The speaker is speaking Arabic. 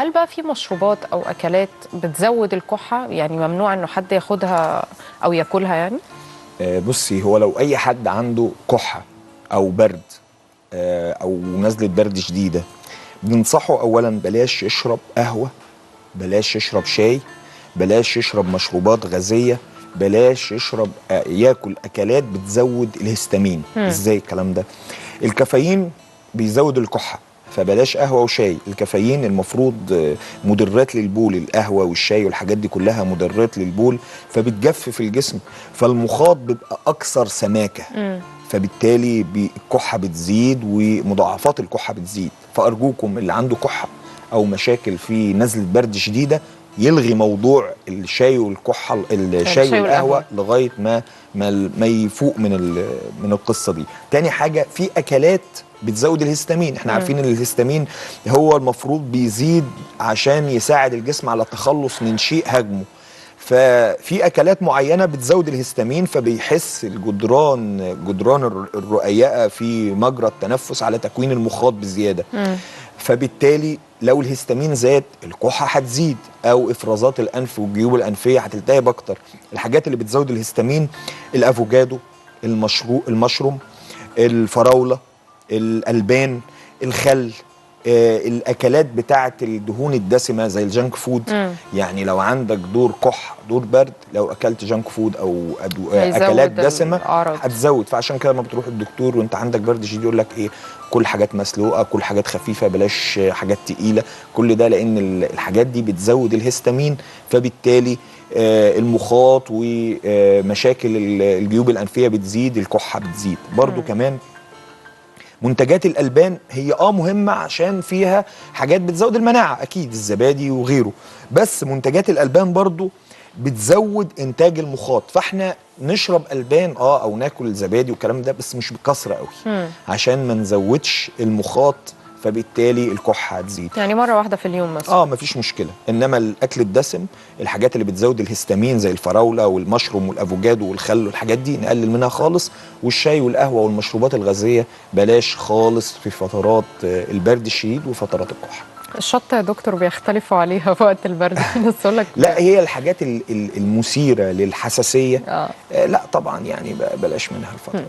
هل بقى في مشروبات أو أكلات بتزود الكحة؟ يعني ممنوع إنه حد ياخدها أو ياكلها يعني؟ بصي، هو لو اي حد عنده كحه او برد او نزله برد شديده، بننصحه اولا بلاش يشرب قهوه، بلاش يشرب شاي، بلاش يشرب مشروبات غازيه، بلاش يشرب ياكل اكلات بتزود الهستامين. مم. ازاي الكلام ده؟ الكافيين بيزود الكحه، فبلاش قهوه وشاي. الكافيين المفروض مضرات للبول، القهوه والشاي والحاجات دي كلها مضرات للبول، فبتجفف الجسم، فالمخاط بيبقى اكثر سماكه، مم. فبالتالي الكحه بتزيد ومضاعفات الكحه بتزيد. فارجوكم اللي عنده كحه او مشاكل في نزله برد شديده يلغي موضوع الشاي والكحه، الشاي الشاي والقهوه والقهوة. لغايه ما يفوق من القصه دي. تاني حاجه، في اكلات بتزود الهستامين. احنا مم. عارفين ان الهستامين هو المفروض بيزيد عشان يساعد الجسم على التخلص من شيء هاجمه، ففي اكلات معينه بتزود الهستامين، فبيحس جدران الرئيئه في مجرى التنفس على تكوين المخاط بزياده، مم. فبالتالي لو الهستامين زاد الكحه هتزيد، او افرازات الانف والجيوب الانفيه هتلتهب اكتر. الحاجات اللي بتزود الهستامين: الافوكادو، المشروم، الفراوله، الالبان، الخل، الاكلات بتاعه الدهون الدسمه زي الجانك فود. مم. يعني لو عندك دور كح دور برد، لو اكلت جانك فود او اكلات هيزود دسمه الأعراض. هتزود. فعشان كده لما بتروح الدكتور وانت عندك برد شديد يقول لك ايه؟ كل حاجات مسلوقه، كل حاجات خفيفه، بلاش حاجات تقيله. كل ده لان الحاجات دي بتزود الهستامين، فبالتالي المخاط ومشاكل الجيوب الانفيه بتزيد، الكحه بتزيد برضو. مم. كمان منتجات الالبان هي مهمه عشان فيها حاجات بتزود المناعه، اكيد الزبادي وغيره، بس منتجات الالبان برضو بتزود انتاج المخاط. فاحنا نشرب البان او ناكل زبادي والكلام ده، بس مش بكثره قوي مم. عشان ما نزودش المخاط، فبالتالي الكحه هتزيد. يعني مرة واحدة في اليوم مثلا. مفيش مشكله. انما الاكل الدسم، الحاجات اللي بتزود الهستامين زي الفراوله والمشروم والافوكادو والخل والحاجات دي نقلل منها خالص. والشاي والقهوه والمشروبات الغازيه بلاش خالص في فترات البرد الشديد وفترات الكحه. الشطة يا دكتور بيختلفوا عليها في وقت البرد، في ناس تقول لك. لا، هي الحاجات المثيره للحساسيه اه. لا طبعا، يعني بلاش منها الفتره دي.